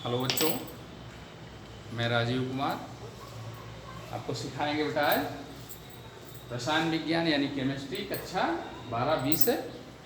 Hello बच्चों, मैं राजीव कुमार आपको सिखाएंगे बेटा आज रसायन विज्ञान यानी केमिस्ट्री कक्षा 12-20 है।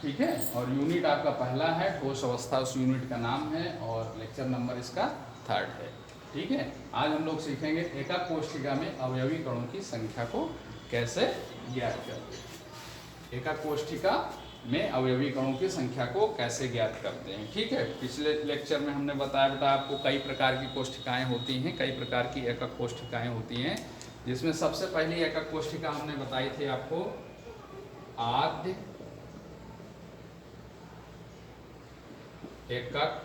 ठीक है, और यूनिट आपका पहला है, ठोस अवस्था उस यूनिट का नाम है और लेक्चर नंबर इसका 3rd है। ठीक है, आज हम लोग सीखेंगे एकक कोशिका में अवयवी कणों की संख्या को कैसे ज्ञात करें। एकक कोशिका में अवयवी कणों की संख्या को कैसे ज्ञात करते हैं। ठीक है, पिछले लेक्चर में हमने बताया बेटा आपको कई प्रकार की कोशिकाएं होती हैं, कई प्रकार की एकक कोशिकाएं होती हैं, जिसमें सबसे पहली एकक कोशिका हमने बताई थी आपको आद्य एकक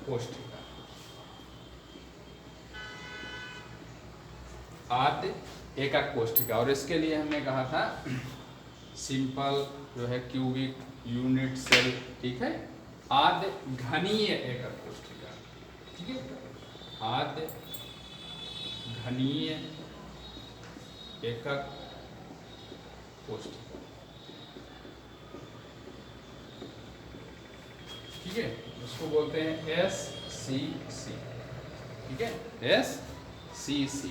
कोशिका। आद्य एकक कोशिका, और इसके लिए हमने कहा था सिंपल जो है क्यूबिक यूनिट सेल। ठीक है, आद्य घनीय एकक कोशिका। ठीक है, आद्य घनीय एकक कोशिका। ठीक है, उसको बोलते हैं SCC। ठीक है, SCC।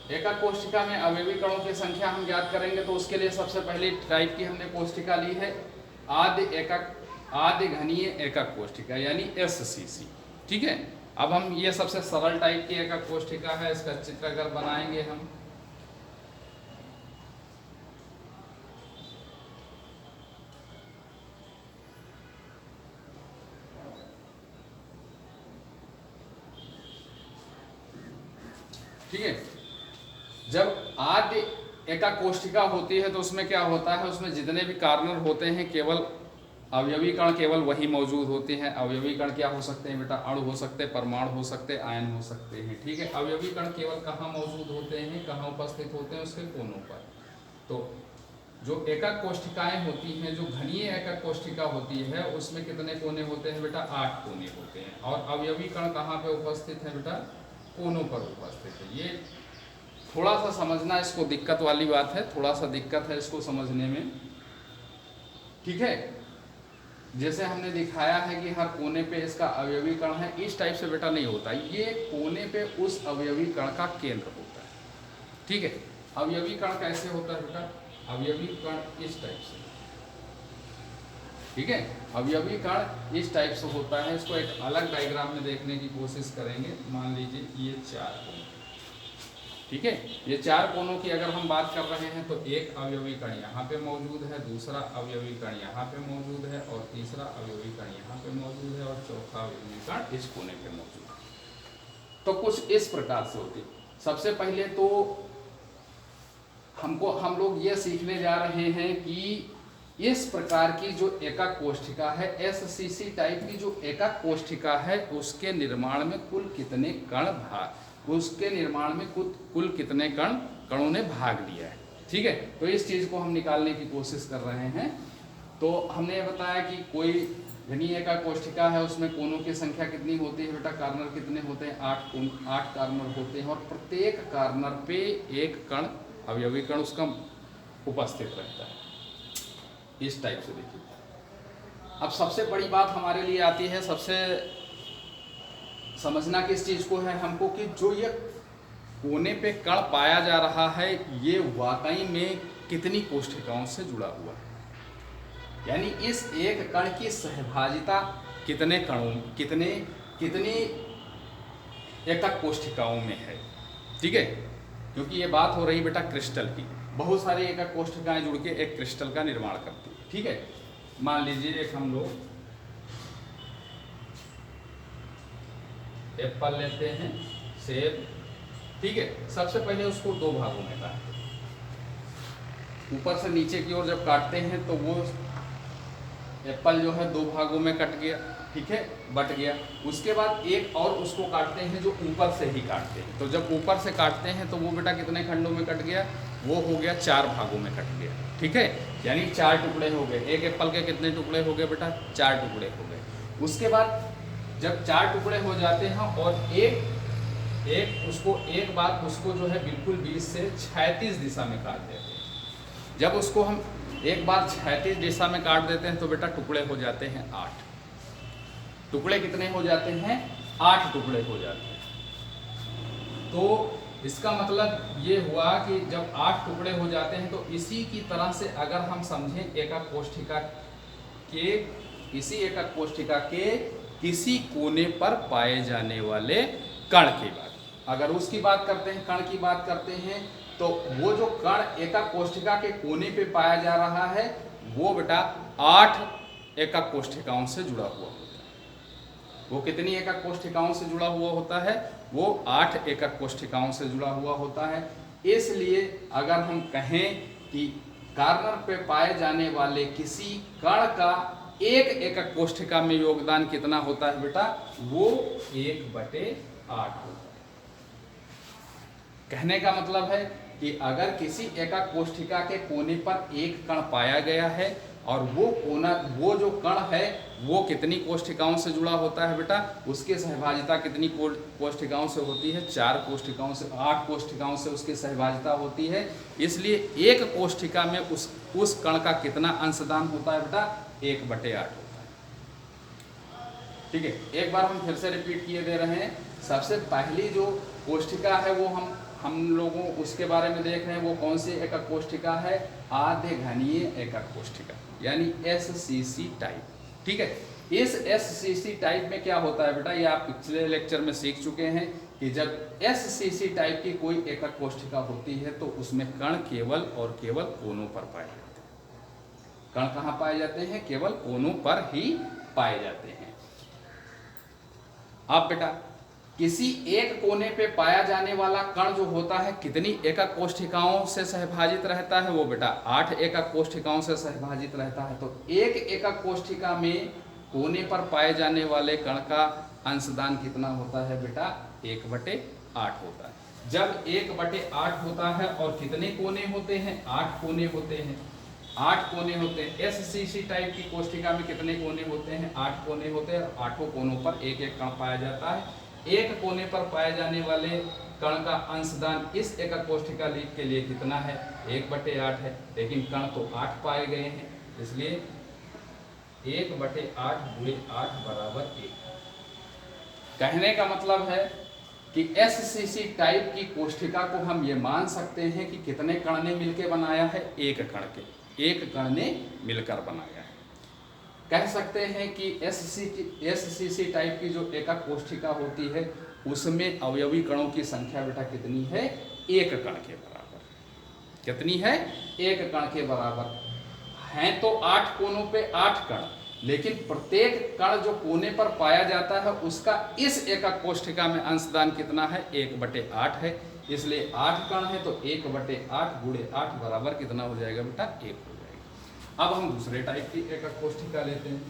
एकक कोशिका में अवयवी कणों की संख्या हम ज्ञात करेंगे तो उसके लिए सबसे पहली टाइप की हमने कोशिका ली है आद्य घनीय एकक कोशिका यानी SCC। ठीक है, अब हम ये सबसे सरल टाइप की एकक कोशिका है, इसका चित्र अगर बनाएंगे हम ठीक है, जब आद्य एकक कोशिका होती है तो उसमें क्या होता है, उसमें जितने भी कार्नर होते हैं केवल अवयवी कण केवल वही मौजूद होते हैं। अवयवी कण क्या हो सकते हैं बेटा, अणु हो सकते हैं, परमाणु हो सकते हैं, आयन हो सकते हैं। ठीक है, अवयवी कण केवल कहाँ मौजूद होते हैं, कहाँ उपस्थित होते हैं, उसके कोनों पर। तो जो एकक कोशिकाएं होती हैं, जो घनीय एकक कोशिका होती है, उसमें कितने कोने होते हैं बेटा, 8 कोने होते हैं। और अवयवी कण कहाँ पे उपस्थित है बेटा, कोनों पर उपस्थित है। ये थोड़ा सा समझना, इसको दिक्कत वाली बात है, थोड़ा सा दिक्कत है इसको समझने में। ठीक है, जैसे हमने दिखाया है कि हर कोने पे इसका अवयवी कण है, इस टाइप से बेटा नहीं होता। ये कोने पे उस अवयवी कण का केंद्र होता है। ठीक है, अवयवी कण कैसे होता है बेटा, अवयवी कण इस टाइप से। ठीक है, अवयवी कण इस टाइप से होता है। इसको एक अलग डायग्राम में देखने की कोशिश करेंगे। मान लीजिए ये 4 कोने। ठीक है, ये 4 कोनों की अगर हम बात कर रहे हैं तो एक अवयवी कण यहाँ पे मौजूद है, दूसरा अवयवी कण यहाँ पे मौजूद है, और तीसरा अवयवी कण यहाँ पे मौजूद है, और चौथा अवयवी कण इस कोने पे मौजूद है। तो कुछ इस प्रकार से होती। सबसे पहले तो हम लोग ये सीखने जा रहे हैं कि इस प्रकार की जो एकक कोशिका है, SCC टाइप की जो एकक कोशिका है, उसके निर्माण में कुल कितने कण उसके निर्माण में कुल कितने कणों ने भाग लिया है। ठीक है, तो इस चीज को हम निकालने की कोशिश कर रहे हैं। तो हमने बताया कि कोई घनीय एकक कोशिका है, उसमें कोनों की संख्या कितनी होती है बेटा, कार्नर कितने होते हैं, 8 कार्नर होते हैं, और प्रत्येक कार्नर पे एक कण अवयवी कण उसका उपस्थित रहता है। इस टाइप से देखिए। अब सबसे बड़ी बात हमारे लिए आती है, सबसे समझना किस चीज को है हमको, कि जो ये कोने पे कण पाया जा रहा है, ये वाकई में कितनी कोशिकाओं से जुड़ा हुआ है। यानी इस एक कण की सहभागिता कितने एकक कोशिकाओं में है। ठीक है, क्योंकि ये बात हो रही बेटा क्रिस्टल की। बहुत सारी एकक कोशिकाएं जुड़ के एक क्रिस्टल का निर्माण करती है। ठीक है, मान लीजिए एक हम लोग एप्पल लेते हैं, सेब। ठीक है, सबसे पहले उसको 2 भागों में काटते हैं। ऊपर से नीचे की ओर जब काटते हैं तो वो एप्पल जो है 2 भागों में कट गया। ठीक है, बट गया। उसके बाद एक और उसको काटते हैं जो ऊपर से ही काटते हैं। तो जब ऊपर से काटते हैं तो वो बेटा कितने खंडों में कट गया, वो हो गया 4 भागों में कट गया। ठीक है, यानी 4 टुकड़े हो गए। एक एप्पल के कितने टुकड़े हो गए बेटा, 4 टुकड़े हो गए। उसके बाद जब 4 टुकड़े हो जाते हैं और एक बार उसको जो है बिल्कुल बीच से क्षैतिज दिशा में काट देते हैं। जब उसको हम एक बार क्षैतिज दिशा में काट देते हैं तो बेटा टुकड़े हो जाते हैं 8। टुकड़े कितने हो जाते हैं? 8 टुकड़े हो जाते हैं। तो इसका मतलब ये हुआ कि जब 8 टुकड़े हो जाते हैं तो इसी की तरह से अगर हम समझें एकक कोष्ठिका के किसी कोने पर पाए जाने वाले कण की बात, अगर उसकी बात करते हैं, कण की बात करते हैं, तो वो जो कण एकक कोष्ठिका के कोने पे पाया जा रहा है वो बेटा 8 एकक कोष्ठिकाओं से जुड़ा हुआ होता है। वो कितनी एकक कोष्ठिकाओं से जुड़ा हुआ होता है? वो 8 एकक कोष्ठिकाओं से जुड़ा हुआ होता है। इसलिए अगर हम कहें कि कार्नर पे पाए जाने वाले किसी कण का एक एकक कोष्ठिका में योगदान कितना होता है बेटा? वो 1/8 होता है। कहने का मतलब है कि अगर किसी एकक कोष्ठिका के कोने पर एक कण पाया गया है और वो जो कण है वो कितनी कोष्ठिकाओं से जुड़ा होता है बेटा? उसकी सहभाजिता कितनी कोष्ठिकाओं से होती है? 4 कोष्ठिकाओं से, 8 कोष्ठिकाओं से उसकी सहभाजिता होती है। इसलिए एक कोष्ठिका में उस कण का कितना अंशदान होता है बेटा? 1/8 होता है। ठीक है, एक बार हम फिर से रिपीट किए दे रहे हैं। सबसे पहली जो कोष्ठिका है वो हम लोगों उसके बारे में देख रहे हैं। वो कौन सी एकक कोष्ठिका है? आधे घनीय एकक कोष्ठिका, यानी SCC टाइप। ठीक है, इस SCC टाइप में क्या होता है बेटा? ये आप पिछले लेक्चर में सीख चुके हैं कि जब SCC टाइप की कोई एकक कोष्ठिका होती है तो उसमें कण केवल और केवल कोनों पर पाए जाते हैं। कण कहाँ पाए जाते हैं? केवल कोनों पर ही पाए जाते हैं। अब बेटा किसी एक कोने पे पाया जाने वाला कण जो होता है कितनी एकक कोष्ठिकाओं से सहभाजित रहता है? वो बेटा 8 एकक कोष्ठिकाओं से सहभाजित रहता है। तो एक एकक कोष्ठिका में कोने पर पाए जाने वाले कण का अंशदान कितना होता है बेटा? 1/8 होता है। जब 1/8 होता है और कितने कोने होते हैं? 8 कोने होते हैं। 8 कोने होते हैं। SCC टाइप की कोष्ठिका में कितने कोने होते हैं? 8 कोने होते हैं और 8 कोनों पर एक एक कण पाया जाता है। एक कोने पर पाए जाने वाले कण का अंशदान इस एकक कोष्ठिका के लिए कितना है? 1/8 है, लेकिन कण तो 8 पाए गए हैं, इसलिए 1/8 × 8 = 1। कहने का मतलब है कि SCC टाइप की कोष्ठिका को हम ये मान सकते हैं कि कितने कण ने मिलकर बनाया है? एक कण ने मिलकर बनाया है। कह सकते हैं कि SCC टाइप की जो एकक कोष्ठिका होती है उसमें अवयवी कणों की संख्या बेटा कितनी है? 1 कण के बराबर। कितनी है? 1 कण के बराबर हैं। तो 8 कोनों पे 8 कण, लेकिन प्रत्येक कण जो कोने पर पाया जाता है उसका इस एकक कोष्ठिका में अंशदान कितना है? 1/8 है। इसलिए 8 कण है तो 1/8 × 8 बराबर कितना हो जाएगा बेटा? 1 हो जाएगा। अब हम दूसरे टाइप की एकक कोष्ठिका लेते हैं।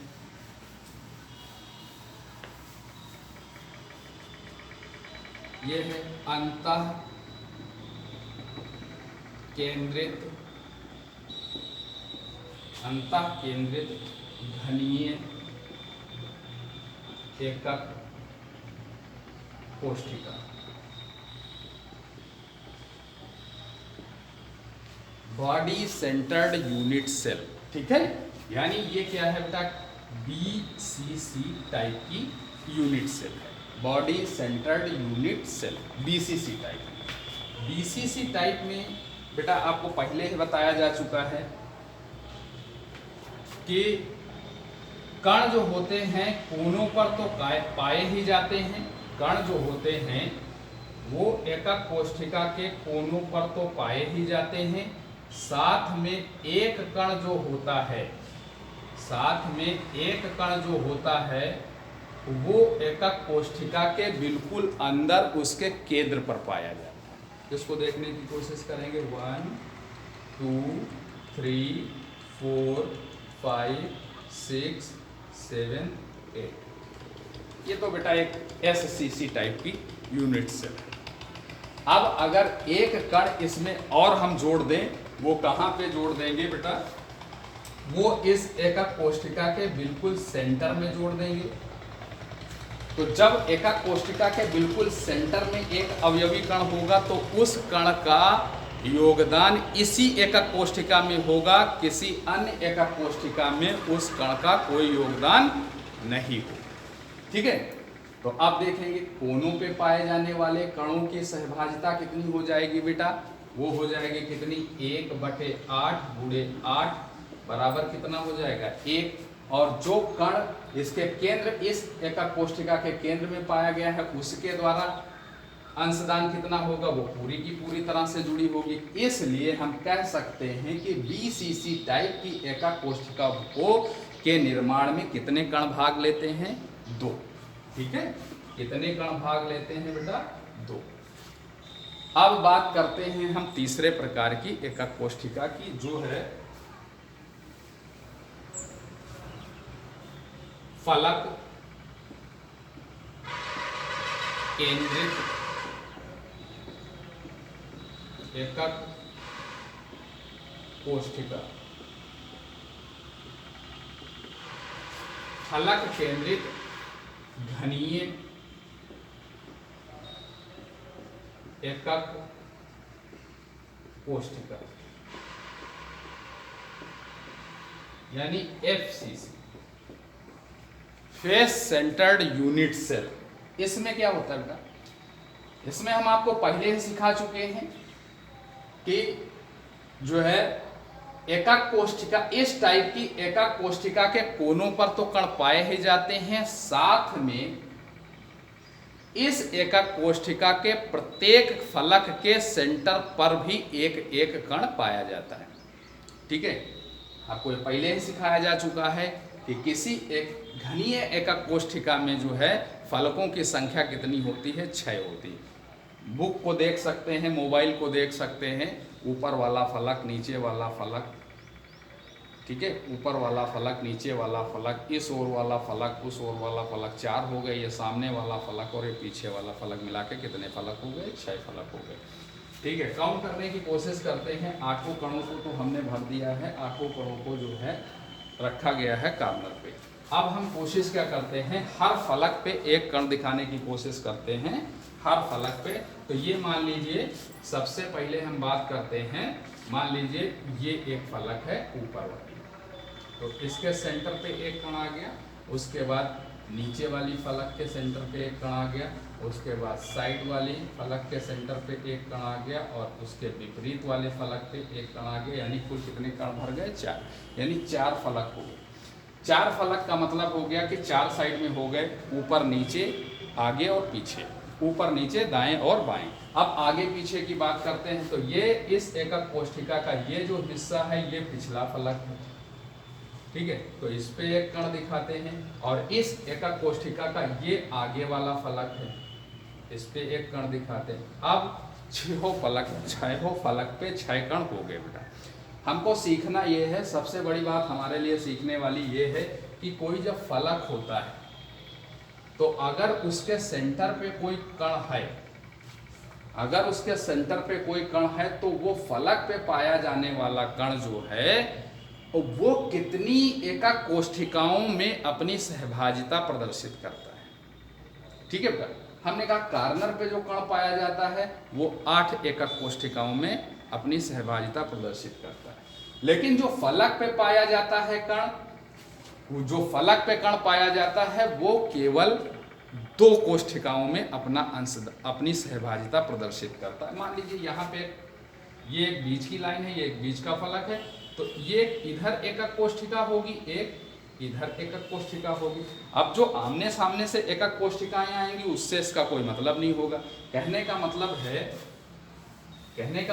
ये है अंतः केंद्रित घनीय एकक कोष्ठिका। Body centred unit cell. ठीक है, यानी ये क्या है बेटा? BCC टाइप की यूनिट सेल है। Body centred unit cell, BCC type. BCC type में बेटा आपको पहले ही बताया जा चुका है कि कण जो होते हैं कोनों पर तो पाए ही जाते हैं। कण जो होते हैं वो एकक कोष्ठिका के कोनों पर तो पाए ही जाते हैं। साथ में एक कण जो होता है वो एकक कोष्ठिका के बिल्कुल अंदर उसके केंद्र पर पाया जाता है। इसको देखने की कोशिश करेंगे। 1 2 3 4 5 6 7 8। ये तो बेटा एक SCC टाइप की यूनिट सेल है। अब अगर एक कण इसमें और हम जोड़ दें, वो कहाँ पे जोड़ देंगे बेटा? वो इस एकक कोष्ठिका के बिल्कुल सेंटर में जोड़ देंगे। तो जब एकक कोष्ठिका के बिल्कुल सेंटर में एक अवयवी कण होगा तो उस कण का योगदान इसी एकक कोष्ठिका में होगा, किसी अन्य एकक कोष्ठिका में उस कण का कोई योगदान नहीं होगा। ठीक है। तो अब देखेंगे कोनों पे पाए जाने वाले कणों की सहभाजिता कितनी हो जाएगी बेटा, वो हो जाएगी कितनी, 1/8 गुणे 8 बराबर कितना हो जाएगा 1। और जो कण इसके केंद्र, इस एकक कोष्ठिका के केंद्र में पाया गया है उसके द्वारा अंशदान कितना होगा, वो पूरी की पूरी तरह से जुड़ी होगी। इसलिए हम कह सकते हैं कि बीसीसी टाइप की एकक कोष्ठिका के निर्माण में कितने कण भाग लेते हैं, 2। ठीक है, कितने कण भाग लेते हैं बेटा, 2। अब बात करते हैं हम तीसरे प्रकार की एकक कोष्ठिका की, जो है फलक केंद्रित एकक कोष्ठिका। फलक केंद्रित घनीय एकक कोष्ठिका यानी FCC, face centred unit cell. इसमें क्या होता है बेटा, इसमें हम आपको पहले ही सिखा चुके हैं कि जो है एकक कोष्ठिका, इस टाइप की एकक कोष्ठिका के कोनों पर तो कण पाए ही जाते हैं, साथ में इस एकक कोष्ठिका के प्रत्येक फलक के सेंटर पर भी एक एक कण पाया जाता है। ठीक है, आपको ये पहले ही सिखाया जा चुका है कि किसी एक घनीय एकक कोष्ठिका में जो है फलकों की संख्या कितनी होती है, 6 होती है। बुक को देख सकते हैं, मोबाइल को देख सकते हैं, ऊपर वाला फलक, नीचे वाला फलक, ठीक है, ऊपर वाला फलक, नीचे वाला फलक, इस ओर वाला फलक, उस ओर वाला फलक, 4 हो गए, ये सामने वाला फलक और ये पीछे वाला फलक मिला के कितने फलक हो गए, 6 फलक हो गए। ठीक है, काउंट करने की कोशिश करते हैं। 8 कणों को तो हमने भर दिया है, 8 कणों को जो है रखा गया है कार्नर पे। अब हम कोशिश क्या करते हैं, हर फलक पे एक कण दिखाने की कोशिश करते हैं, हर फलक पे। तो ये मान लीजिए, सबसे पहले हम बात करते हैं, मान लीजिए ये एक फलक है ऊपर वाली, तो इसके सेंटर पे एक कण आ गया, उसके बाद नीचे वाली फलक के सेंटर पे एक कण आ गया, उसके बाद साइड वाली फलक के सेंटर पे एक कण आ गया, और उसके विपरीत वाले फलक पे एक कण आ गया। यानी कुल कितने कण भर गए, 4। यानी 4 फलक हो गए। 4 फलक का मतलब हो गया कि 4 साइड में हो गए, ऊपर नीचे, आगे और पीछे, ऊपर नीचे, दाएं और बाएं। अब आगे पीछे की बात करते हैं, तो ये इस एकक कोष्ठिका का ये जो हिस्सा है ये पिछला फलक है। ठीक है, तो इस पे एक कण दिखाते हैं, और इस एकक कोष्ठिका का ये आगे वाला फलक है, इस पे एक कण दिखाते हैं। अब 6 फलक पे 6 कण हो गए बेटा। हमको सीखना ये है, सबसे बड़ी बात हमारे लिए सीखने वाली ये है कि कोई जब फलक होता है तो अगर उसके सेंटर पे कोई कण है, अगर उसके सेंटर पे कोई कण है, तो वो फलक पे पाया जाने वाला कण जो है वो कितनी एकक कोष्ठिकाओं में अपनी सहभागिता प्रदर्शित करता है। ठीक है बेटा, हमने कहा कार्नर पे जो कण पाया जाता है वो 8 एकक कोष्ठिकाओं में अपनी सहभागिता प्रदर्शित करता है। लेकिन जो फलक पे पाया जाता है कण, जो फलक पे कण पाया जाता है वो केवल 2 कोष्ठिकाओं में अपनी सहभागिता प्रदर्शित करता है। मान लीजिए यहाँ पे ये एक बीच की लाइन है, ये एक बीच का फलक है, तो ये इधर एकक कोष्ठिका होगी, एक इधर एकक कोष्ठिका होगी। अब जो आमने सामने से एकक कोष्ठिकाएं आएंगी उससे इसका कोई मतलब नहीं होगा। कहने का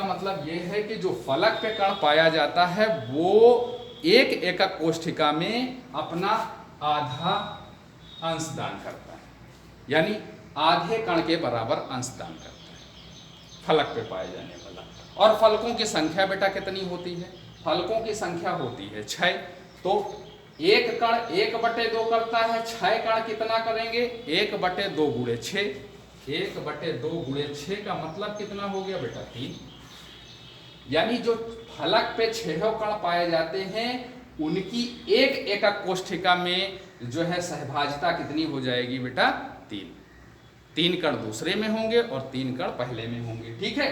मतलब ये है कि जो फलक पे कण पाया जाता है वो एक एकक कोष्ठिका में अपना आधा अंशदान करता है, यानी आधे कण के बराबर अंशदान करता है फलक पे पाए जाने वाला। और फलकों की संख्या बेटा कितनी होती है, फलकों की संख्या होती है 6। तो एक कण 1/2 करता है, 6 कण कितना करेंगे, 1/2 गुणे 6। 1/2 गुणे 6 का मतलब कितना हो गया बेटा, 3। यानी जो फलक पे 6 कण पाए जाते हैं उनकी एक एकक कोष्ठिका में जो है सहभागिता कितनी हो जाएगी बेटा, 3 कण दूसरे में होंगे और 3 कण पहले में होंगे। ठीक है,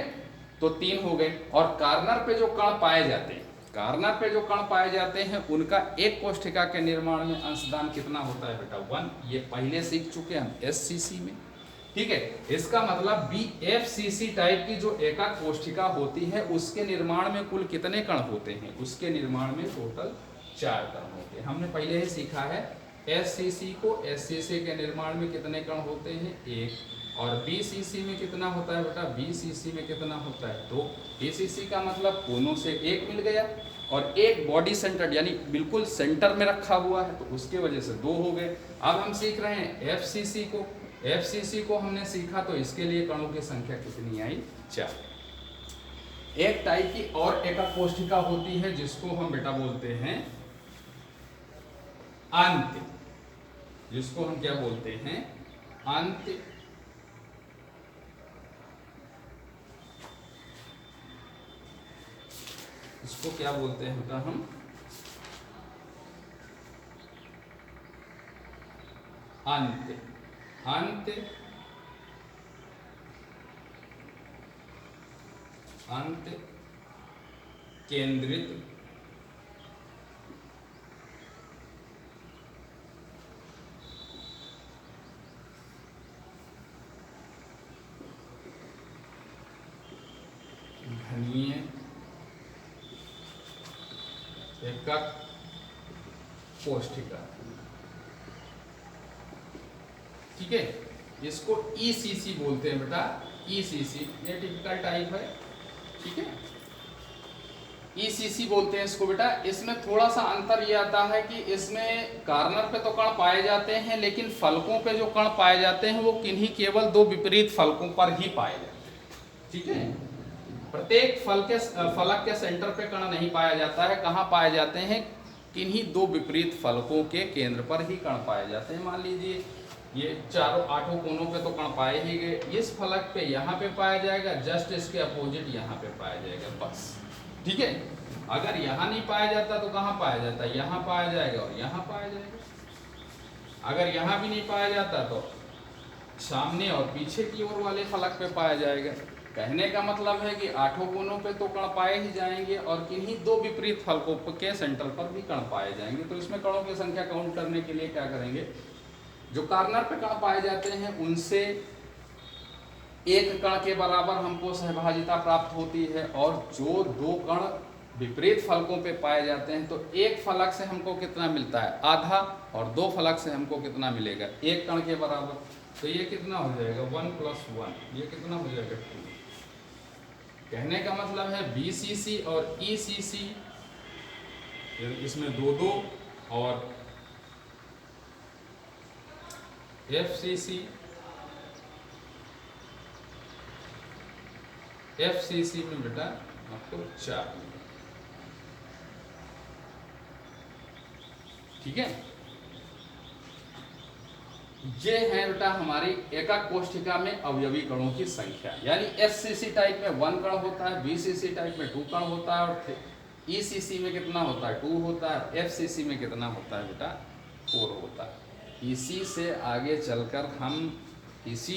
तो 3 हो गए। और कार्नर पे जो कण पाए जाते हैं, कार्नर पे जो कण पाए जाते हैं उनका एक कोशिका के निर्माण में अंशदान कितना होता है बेटा 1। ये पहले सीख चुके हम SCC में, ठीक है। इसका मतलब BFCC टाइप की जो एकाक कोशिका होती है उसके निर्माण में कुल कितने कण होते हैं, उसके निर्माण में टोटल 4 कण होते हैं। हमने पहले ही सीखा है SCC को, SCC के निर्माण में कितने कण होते हैं 1, और BCC में कितना होता है बेटा, BCC में कितना होता है 2। BCC का मतलब कोनों से 1 मिल गया और एक बॉडी सेंटर यानी बिल्कुल सेंटर में रखा हुआ है तो उसके वजह से 2 हो गए। अब हम सीख रहे हैं FCC को। FCC को हमने सीखा तो इसके लिए कणों की संख्या कितनी आई 4। एक टाइप की और एकाक कोशिका होती है जिसको हम बेटा बोलते हैं अंत्य, जिसको हम क्या बोलते हैं अंत्य। इसको क्या बोलते हैं बेटा हम अंत्य। अंत्य अंत्य केंद्रित घनीय एकाक कोशिका, ठीक है। इसको ECC बोलते हैं बेटा, ECC ये टिपिकल टाइप है, ठीक है। ECC बोलते हैं इसको बेटा। इसमें थोड़ा सा अंतर ये आता है कि इसमें कार्नर पे तो कण पाए जाते हैं लेकिन फलकों पे जो कण पाए जाते हैं वो किन्हीं केवल 2 विपरीत फलकों पर ही पाए जाते हैं, ठीक है। प्रत्येक फलक के सेंटर पे कण नहीं पाया जाता है। कहाँ पाए जाते हैं, किन्हीं 2 विपरीत फलकों के केंद्र पर ही कण पाए जाते हैं। मान लीजिए ये चारों 8 कोनों पे तो कण पाए ही गए, इस फलक पे यहाँ पे पाया जाएगा, जस्ट इसके अपोजिट यहाँ पे पाया जाएगा, बस, ठीक है। अगर यहाँ नहीं पाया जाता तो कहाँ पाया जाता है, यहाँ पाया जाएगा और यहाँ पाया जाएगा। अगर यहाँ भी नहीं पाया जाता तो सामने और पीछे की ओर वाले फलक पे पाया जाएगा। कहने का मतलब है कि 8 कोनों पे तो कण पाए ही जाएंगे और किन्हीं 2 विपरीत फलकों के सेंटर पर भी कण पाए जाएंगे। तो इसमें कणों की संख्या काउंट करने के लिए क्या करेंगे, जो कार्नर पे कण पाए जाते हैं उनसे एक कण के बराबर हमको सहभाजिता प्राप्त होती है, और जो 2 कण विपरीत फलकों पे पाए जाते हैं तो एक फलक से हमको कितना मिलता है आधा, और 2 फलक से हमको कितना मिलेगा 1 कण के बराबर। तो ये कितना हो जाएगा 1 + 1, ये कितना हो जाएगा 2। कहने का मतलब है BCC और ECC इसमें 2-2 और FCC में बेटा आपको 4, ठीक है। ये है बेटा हमारी एकाक कोशिका में अवयवी कणों की संख्या। यानी SCC टाइप में 1 कण होता है, BCC टाइप में 2 कण होता है, और ECC में कितना होता है 2 होता है, FCC में कितना होता है बेटा 4 होता है। इसी से आगे चलकर हम इसी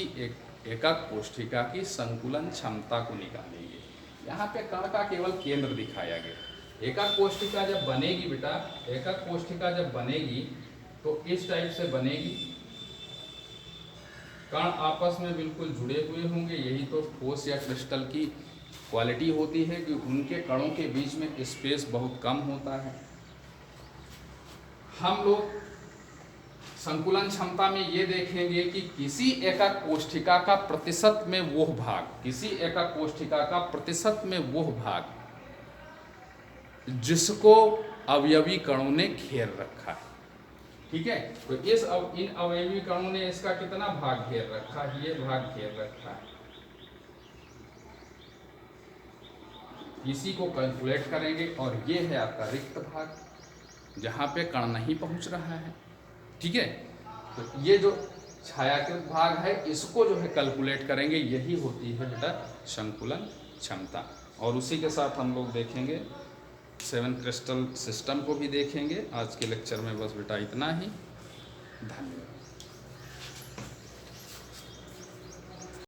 एकाक कोशिका की संकुलन क्षमता को निकालेंगे। यहाँ पे कण का केवल केंद्र दिखाया गया। एकाक कोशिका जब बनेगी बेटा, एकाक कोशिका जब बनेगी तो इस टाइप से बनेगी। कण आपस में बिल्कुल जुड़े हुए होंगे। यही तो ठोस या क्रिस्टल की क्वालिटी होती है कि उनके कणों के बीच में स्पेस बहुत कम होता है। हम लोग संकुलन क्षमता में ये देखेंगे कि किसी एकाक कोशिका का प्रतिशत में वो भाग, किसी एकाक कोशिका का प्रतिशत में वो भाग जिसको अवयवी कणों ने घेर रखा है, ठीक है। तो इन अवयवी कणों ने इसका कितना भाग घेर रखा है, ये भाग घेर रखा है। इसी को कैलकुलेट करेंगे और ये है आपका रिक्त भाग जहाँ पे कण नहीं पहुँच रहा है, ठीक है। तो ये जो छायाकृत भाग है इसको जो है कैलकुलेट करेंगे, यही होती है बेटा संकुलन क्षमता। और उसी के साथ हम लोग देखेंगे 7 क्रिस्टल सिस्टम को भी देखेंगे। आज के लेक्चर में बस बेटा इतना ही। धन्यवाद।